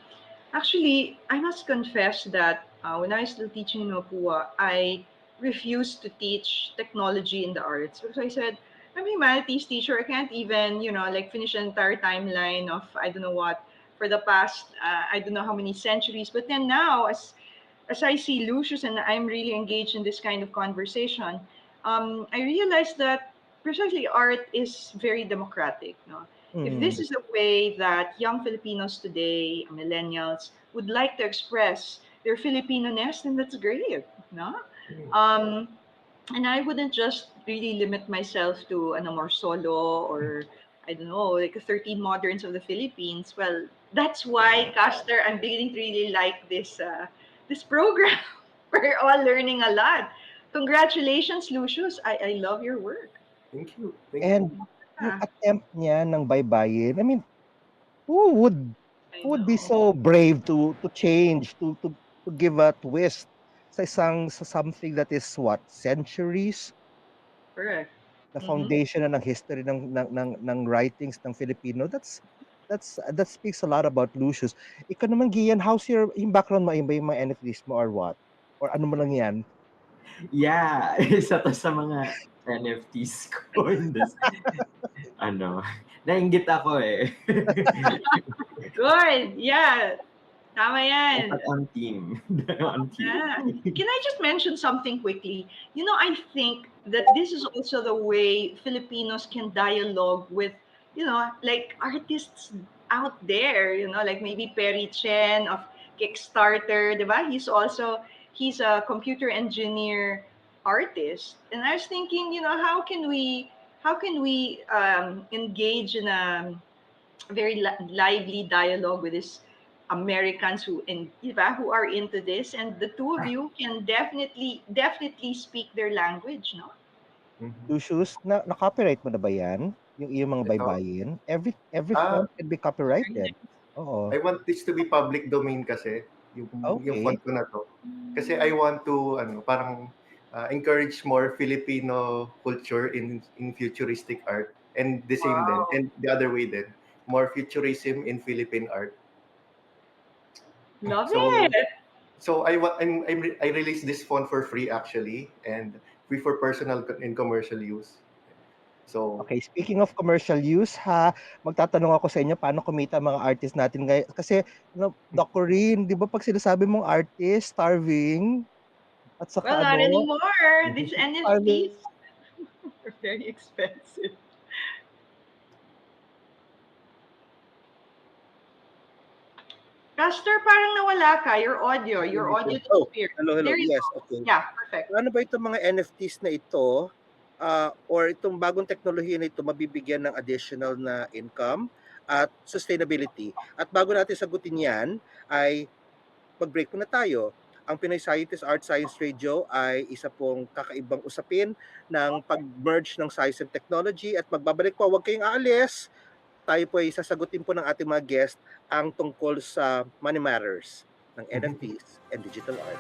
Actually, I must confess that when I was still teaching in Mapua, I refused to teach technology in the arts because I said, I'm a humanities teacher. I can't even, like finish an entire timeline of I don't know what for the past I don't know how many centuries. But then now, as I see Lucius and I'm really engaged in this kind of conversation, I realized that precisely art is very democratic. No? If Mm. this is a way that young Filipinos today, millennials, would like to express their Filipino-ness, then that's great. No? Um, and I wouldn't just really limit myself to ano more solo or I don't know like 13 moderns of the Philippines. Well, that's why Custer, I'm beginning to really like this program. We're all learning a lot. Congratulations, Lucius. I love your work. Thank you. Thank you. And yung Ah, attempt niya ng baybayin, I mean, who would I who would be know. so brave to change, to give a twist sa something that is what, centuries? Correct. The Mm-hmm. foundation na ng history ng writings ng Filipino, that speaks a lot about Lucius. Ikaw naman, Gian, how's yung background mo? Yung ba yung mga NFTs mo or what? Or ano mo lang yan? Yeah, isa to sa mga NFTs ko in this. Nainggit ako eh. Good. Yeah. Tama yan. Dapat on team. On team. Yeah. Can I just mention something quickly? I think that this is also the way Filipinos can dialogue with, like artists out there, like maybe Perry Chen of Kickstarter, diba? He's a computer engineer artist. And I was thinking, how can we engage in a very lively dialogue with these Americans who are into this, and the two of you can definitely speak their language, no? Lucius, na-copyright mo na ba yan? Yung iyong mga Ito, baybayin? Every ah, font can be Very copyrighted. nice. Oo. I want this to be public domain kasi, yung Okay. font ko na to. Kasi I want to, parang encourage more Filipino culture in futuristic art. And the same din, Wow. and the other way din. more futurism in Philippine art. Love So it. so I released this font for free actually, and free for personal and commercial use. So Okay, speaking of commercial use ha, magtatanong ako sa inyo paano kumita ang mga artist natin ngayon. Kasi, Doc Corinne, di ba pag sinasabi mong artist, starving, at Well, saka not ano, anymore. These starving. NFTs are very expensive. Custer, parang nawala ka. Your audio Oh, disappeared. hello. There you Yes, go. okay. Yeah, perfect. Ano ba itong mga NFTs na ito, or itong bagong teknolohiya na ito mabibigyan ng additional na income at sustainability? At bago natin sagutin yan, ay mag-break muna tayo. Ang Pinoy Scientist Art Science Radio ay isa pong kakaibang usapin ng pag-merge ng science and technology, at magbabalik po, huwag kayong aalis. Tayo po ay sasagutin po ng ating mga guest ang tungkol sa money matters ng NFTs and digital art.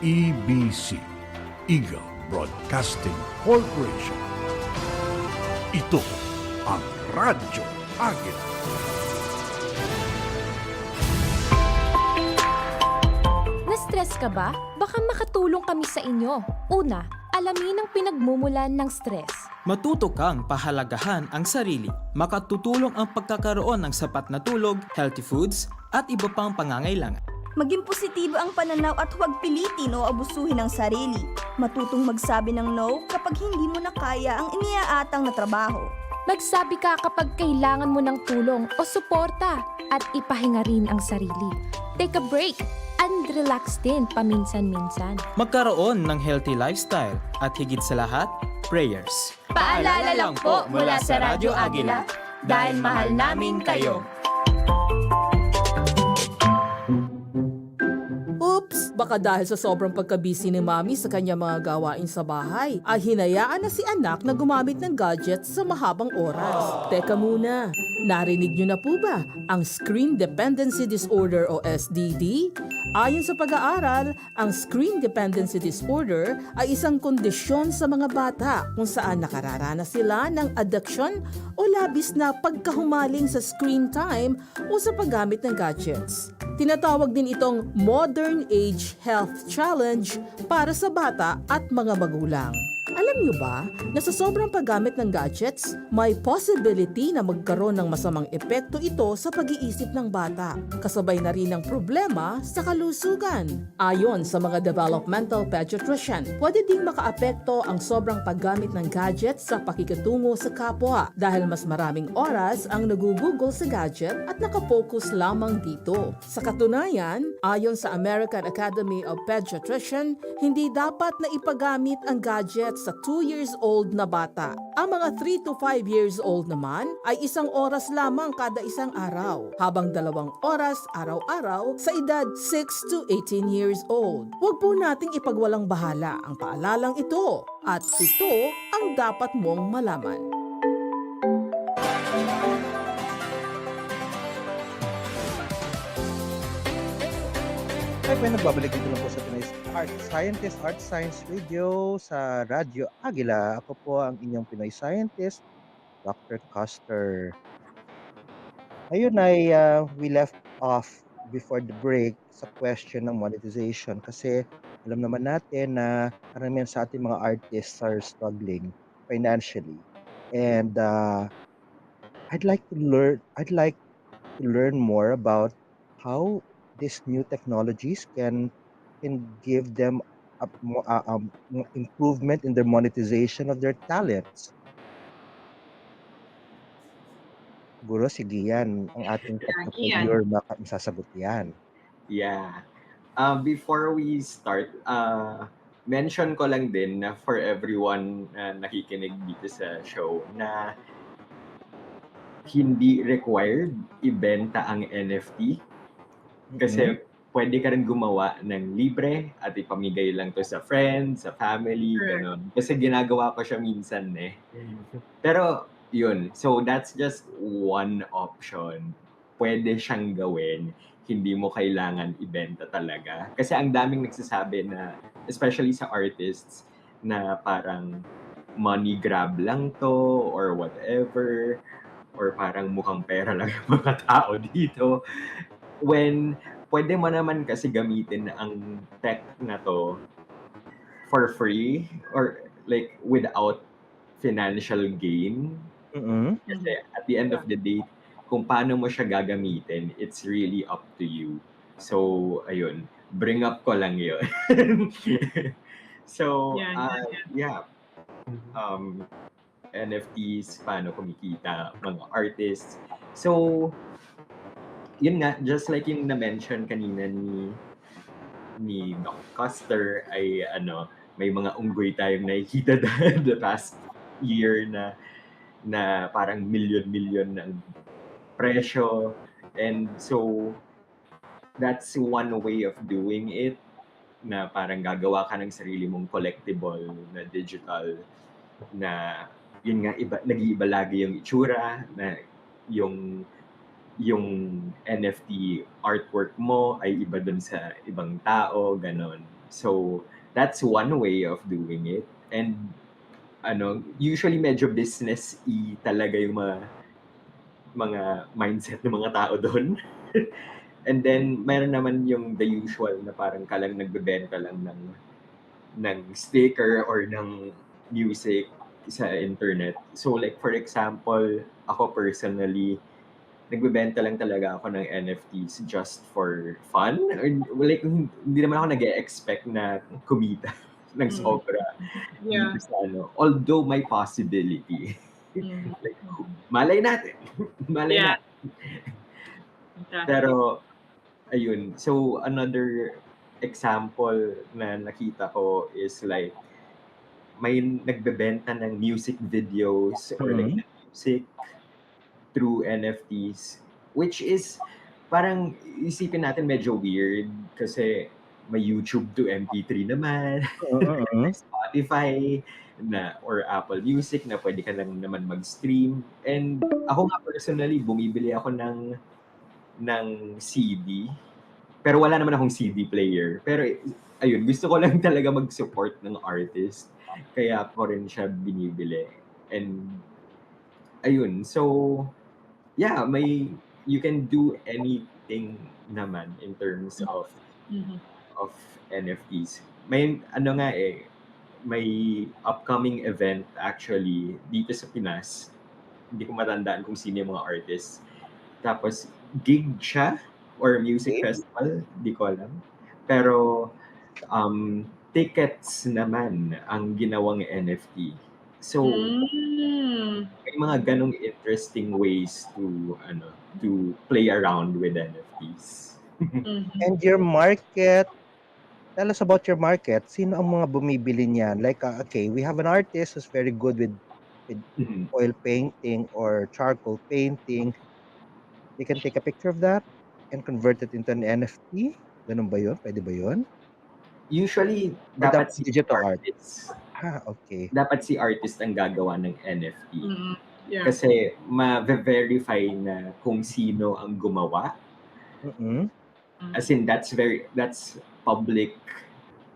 EBC, Eagle Broadcasting Corporation. Ito ang Radyo Agila. Na-stress ka ba? Baka makatulong kami sa inyo. Una, alamin ang pinagmumulan ng stress. Matuto kang pahalagahan ang sarili. Makatutulong ang pagkakaroon ng sapat na tulog, healthy foods, at iba pang pangangailangan. Maging positibo ang pananaw at huwag pilitin o abusuhin ang sarili. Matutong magsabi ng no kapag hindi mo na kaya ang iniaatang na trabaho. Magsabi ka kapag kailangan mo ng tulong o suporta at ipahinga rin ang sarili. Take a break and relax din paminsan-minsan. Magkaroon ng healthy lifestyle at higit sa lahat, prayers. Paalala lang po mula sa Radyo Agila, dahil mahal namin kayo. Oops! Baka dahil sa sobrang pagkabisi ni Mami sa kanya mga gawain sa bahay, ay hinayaan na si anak na gumamit ng gadgets sa mahabang oras. Teka muna, narinig niyo na po ba ang Screen Dependency Disorder o SDD? Ayon sa pag-aaral, ang Screen Dependency Disorder ay isang kondisyon sa mga bata kung saan nakararanas sila ng addiction o labis na pagkahumaling sa screen time o sa paggamit ng gadgets. Tinatawag din itong Modern Age Health Challenge para sa bata at mga magulang. Alam niyo ba na sa sobrang paggamit ng gadgets, may possibility na magkaroon ng masamang epekto ito sa pag-iisip ng bata, kasabay na rin ng problema sa kalusugan. Ayon sa mga developmental pediatrician, pwede ding makaapekto ang sobrang paggamit ng gadgets sa pakikitungo sa kapwa dahil mas maraming oras ang nagugugol sa gadget at nakapokus lamang dito. Sa katunayan, ayon sa American Academy of Pediatrician, hindi dapat na ipagamit ang gadgets sa 2 years old na bata. Ang mga 3 to 5 years old naman ay 1 oras lamang kada isang araw, habang 2 oras araw-araw sa edad 6 to 18 years old. Huwag po nating ipagwalang bahala ang paalalang ito, at ito ang dapat mong malaman. Ay, nagbabalik dito lang po sa Pinoy Scientist Art Science Radio sa Radyo Agila. Ako po ang inyong Pinoy Scientist, Dr. Custer. Ayun ay we left off before the break sa question ng monetization, kasi alam naman natin na karamihan sa ating mga artists are struggling financially. And I'd like to learn more about how these new technologies can give them improvement in their monetization of their talents. Siguro si Gian ang ating technopreneur, baka masasagot yan. Yeah. Before we start, mention ko lang din na for everyone na nakikinig dito sa show na hindi required ibenta ang NFT. Kasi pwede ka rin gumawa ng libre at ipamigay lang to sa friends, sa family, gano'n. Kasi ginagawa ko siya minsan eh. Pero yun, so that's just one option. Pwede siyang gawin. hindi mo kailangan ibenta talaga. Kasi ang daming nagsasabi na, especially sa artists, na parang money grab lang to or whatever, or parang mukhang pera lang yung mga tao dito. When pwede mo naman kasi gamitin ang tech na to for free or like without financial gain. Mm-mm. Kasi at the end of the day, kung paano mo siya gagamitin, it's really up to you. So, ayun. Bring up ko lang yun. So, yeah. NFTs, paano kumikita, mga artists. So, yun nga, just like yung na-mention kanina ni Doc Custer, ay may mga unggoy tayong nakikita the past year na parang milyon-milyon ng presyo. And so, that's one way of doing it, na parang gagawa ka ng sarili mong collectible na digital na yun nga, nag-iiba lagi yung itsura, na yung NFT artwork mo ay iba dun sa ibang tao, ganon. So, that's one way of doing it. And usually medyo business-y talaga yung mga mindset ng mga tao doon. And then, meron naman yung the usual na parang kalang nagbebenta lang ng sticker or ng music sa internet. So like for example, ako personally, nagbebenta lang talaga ako ng NFTs just for fun. Or, like, hindi naman ako nag-expect na kumita ng sobra dito sa Although may possibility. Like, malay natin. Malay natin. Pero, ayun. So, another example na nakita ko is like, may nagbebenta ng music videos or like music through NFTs, which is parang isipin natin medyo weird kasi may YouTube to MP3 naman, may Spotify na or Apple Music na pwede ka lang naman mag-stream. And ako nga personally, bumibili ako ng CD, pero wala naman akong CD player. Pero ayun, gusto ko lang talaga mag-support ng artist. Kaya ko rin siya binibili. And ayun, so yeah, you can do anything naman in terms of NFTs. May may upcoming event actually dito sa Pinas. Hindi ko matandaan kung sino yung mga artists. Tapos gig siya or music festival, di ko alam. Pero tickets naman ang ginawang NFT. So, may mga ganong interesting ways to play around with NFTs. And your market, tell us about your market. Sino ang mga bumibili niyan? Like, okay, we have an artist who's very good with oil painting or charcoal painting. They can take a picture of that and convert it into an NFT. Ganun ba yun? Pwede ba yun? Usually, Or dapat si digital art? artist. Okay. Dapat si artist ang gagawa ng NFT. Kasi ma-verify na kung sino ang gumawa. As in, that's public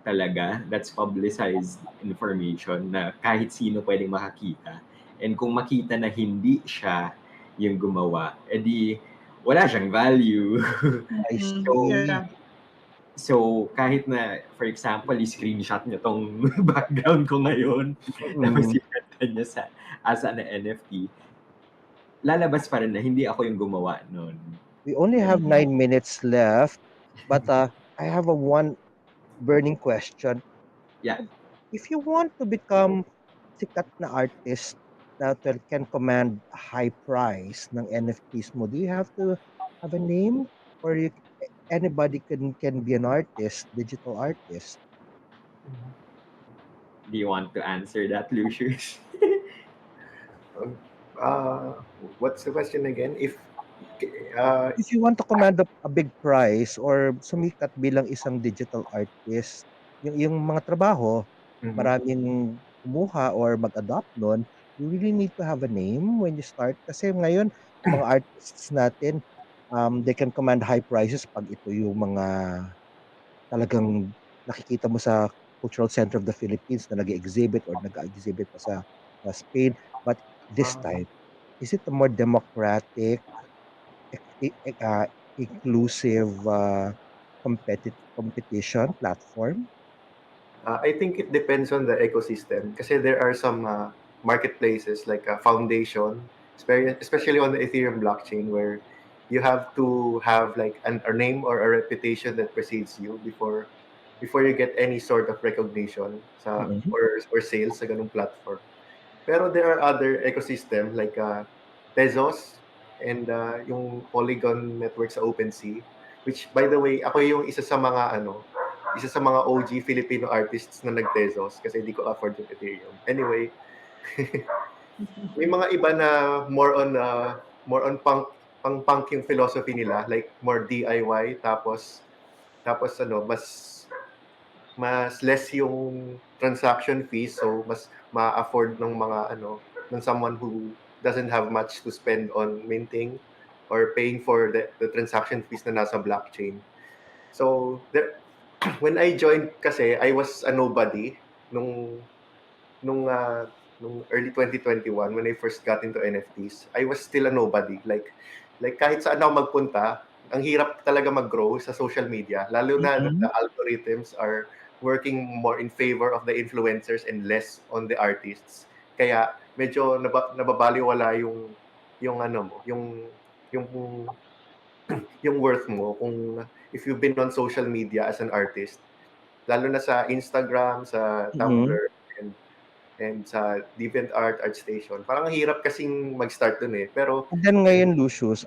talaga. That's publicized information na kahit sino pwedeng makakita. And kung makita na hindi siya yung gumawa, edi wala siyang value. So, kahit na, for example, i-screenshot niya tong background ko ngayon, tapos i-print niya as an NFT, lalabas pa rin na hindi ako yung gumawa nun. We only have 9 minutes left, but I have one burning question. Yeah. If you want to become sikat na artist that can command a high price ng NFTs mo, do you have to have a name? Or anybody can be an artist, digital artist? Do you want to answer that, Lucius? What's the question again? If you want to command a big price or sumikat bilang isang digital artist, yung mga trabaho, maraming kumuha or mag-adopt nun, you really need to have a name when you start. Kasi ngayon, mga artists natin, They can command high prices pag ito yung mga talagang nakikita mo sa Cultural Center of the Philippines na nag-exhibit or nag-exhibit pa sa Spain. But this Ah, time, is it a more democratic, inclusive, competition platform? I think it depends on the ecosystem kasi there are some marketplaces like Foundation, especially on the Ethereum blockchain, where you have to have like a name or a reputation that precedes you before you get any sort of recognition Mm-mm. or sales sa ganung platform. Pero there are other ecosystem like Tezos and yung Polygon network sa OpenSea, which by the way, ako yung isa sa mga OG Filipino artists na nag-Tezos kasi hindi ko afford yung Ethereum. Anyway, may mga iba na more on punk yung philosophy nila, like more DIY, tapos mas less yung transaction fees, so mas ma-afford ng mga ng someone who doesn't have much to spend on minting or paying for the transaction fees na nasa blockchain. So there, when I joined kasi, I was a nobody nung nung uh, nung early 2021 when I first got into NFTs. I was still a nobody. Like kahit saan ako magpunta, ang hirap talaga mag-grow sa social media, lalo na that Mm-mm. the algorithms are working more in favor of the influencers and less on the artists. Kaya medyo nababaliwala yung ano mo, yung yung worth mo kung if you've been on social media as an artist, lalo na sa Instagram, sa Mm-mm. Tumblr, and sa DeviantArt, ArtStation. Parang ang hirap kasing mag-start dun eh. Pero And then ngayon, Lucius,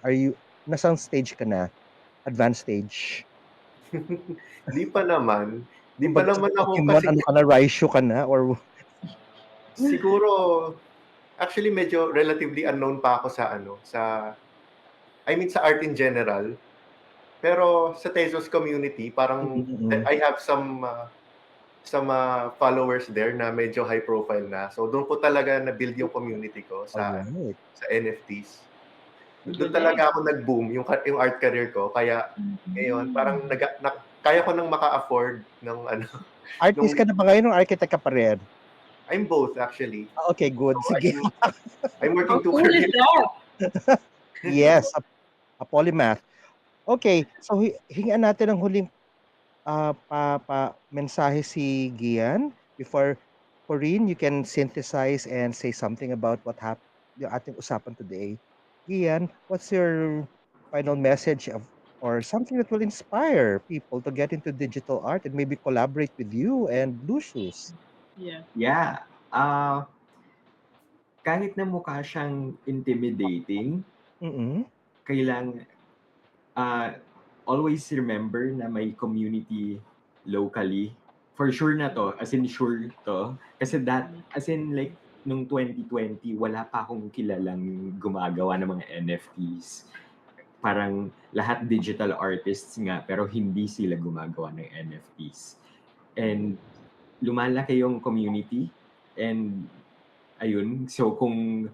nasang stage ka na? Advanced stage? di pa naman. Di pa Kumbaga sa naman ako Pokemon, kasi ano ka na, Raichu ka na? Or siguro actually medyo relatively unknown pa ako I mean sa art in general. Pero sa Tezos community, parang mm-mm. I have some followers there na medyo high profile na. So doon ko talaga na-build yung community ko Alright. sa NFTs. Doon Galing. talaga ako nag-boom yung art career ko. Kaya ngayon parang kaya ko nang maka-afford ng Artist nung ka na ba ngayon o architect ka pa rin? I'm both actually. Okay, good. So Sige. I'm How working two cool is careers. that? Yes, a polymath. Okay, so hingian natin ng huling mensahe si Gian before Corinne, you can synthesize and say something about what happened yung ating usapan today. Gian, what's your final message or something that will inspire people to get into digital art and maybe collaborate with you and Lucius? Yeah. Yeah. Kahit na mukha siyang intimidating, Mm-mm. kailang always remember na may community locally. For sure na to, as in sure to. Kasi as in like, nung 2020, wala pa akong kilalang gumagawa ng mga NFTs. Parang lahat digital artists nga, pero hindi sila gumagawa ng NFTs. And lumalaki yung community, and ayun, so kung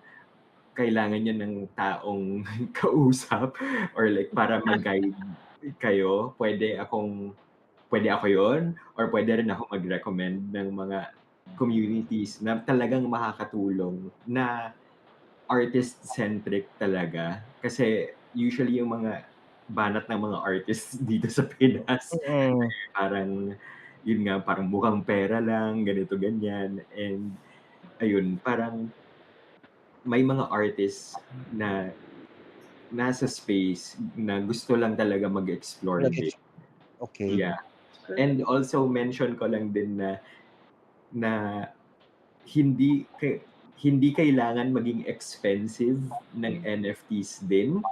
kailangan niyo ng taong kausap or like para mag-guide kayo, pwede ako yun, or pwede rin ako mag-recommend ng mga communities na talagang makakatulong, na artist-centric talaga. Kasi usually yung mga banat ng mga artists dito sa Pinas, Mm-mm. parang yun nga, parang mukhang pera lang, ganito, ganyan. And ayun, parang may mga artists na nasa space na gusto lang talaga mag-explore big. Okay. Yeah. And also mention ko lang din na hindi hindi kailangan maging expensive ng NFTs din.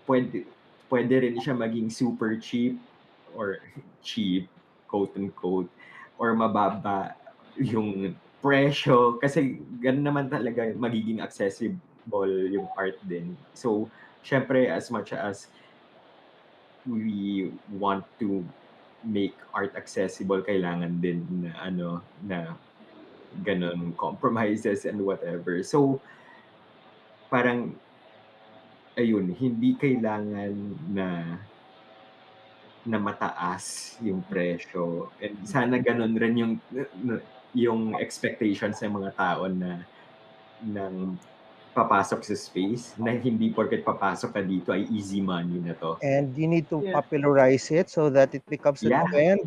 Pwede rin siya maging super cheap or cheap, quote unquote, or mababa yung presyo, kasi ganun naman talaga magiging accessible yung art din. So, syempre, as much as we want to make art accessible, kailangan din na ganun compromises and whatever. So, parang ayun, hindi kailangan na mataas yung presyo, and sana gano'n rin yung expectations ng mga tao ng papasok sa space, na hindi porket papasok ka dito ay easy money na 'to. And you need to Yeah. popularize it so that it becomes a Yeah, trend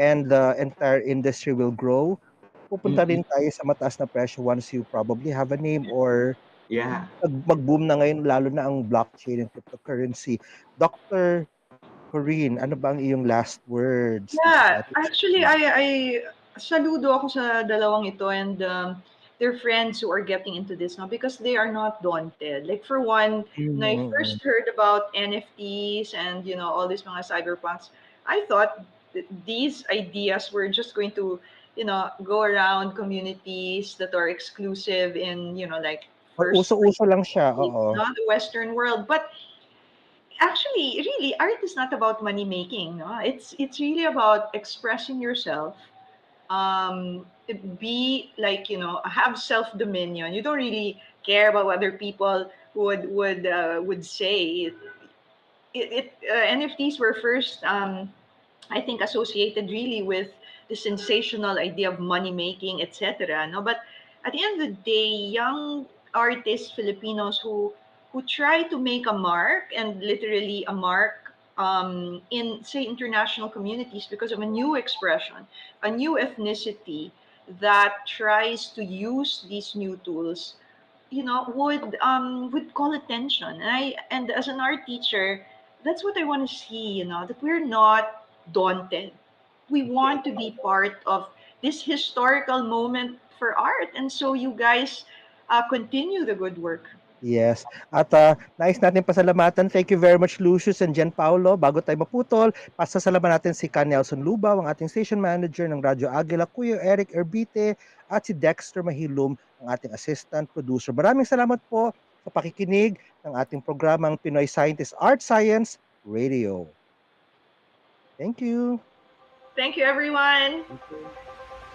and the entire industry will grow. Pupunta mm, rin tayo sa mataas na presyo once you probably have a name or yeah. mag-boom na ngayon lalo na ang blockchain and cryptocurrency. Dr. Corinne, ano ba ang iyong last words dito sa Yeah, ating actually, session? I saludo ako sa dalawang ito and their friends who are getting into this now because they are not daunted. Like for one, when I Mm. first heard about NFTs and all these mga cyberpunks, I thought that these ideas were just going to go around communities that are exclusive in like Or first uso-uso lang siya, oo. not the Western world, but actually really art is not about money making, no, it's really about expressing yourself, be like have self dominion. You don't really care about what other people would say. NFTs were first I think associated really with the sensational idea of money making, etc. No, but at the end of the day, young artists, Filipinos who try to make a mark and literally a mark in say international communities because of a new expression, a new ethnicity that tries to use these new tools, would call attention. And as an art teacher, that's what I want to see, that we're not daunted. We want to be part of this historical moment for art, and so you guys continue the good work. Yes. At, nais natin pasalamatan. Thank you very much, Lucius and Jen Paulo. Bago tayo maputol, pasasalamatan natin si Ka Nelson Lubaw, ang ating station manager ng Radyo Agila, Kuya Eric Erbite, at si Dexter Mahilum, ang ating assistant producer. Maraming salamat po sa pakikinig ng ating programang Pinoy Scientist Art Science Radio. Thank you. Thank you, everyone. Thank you.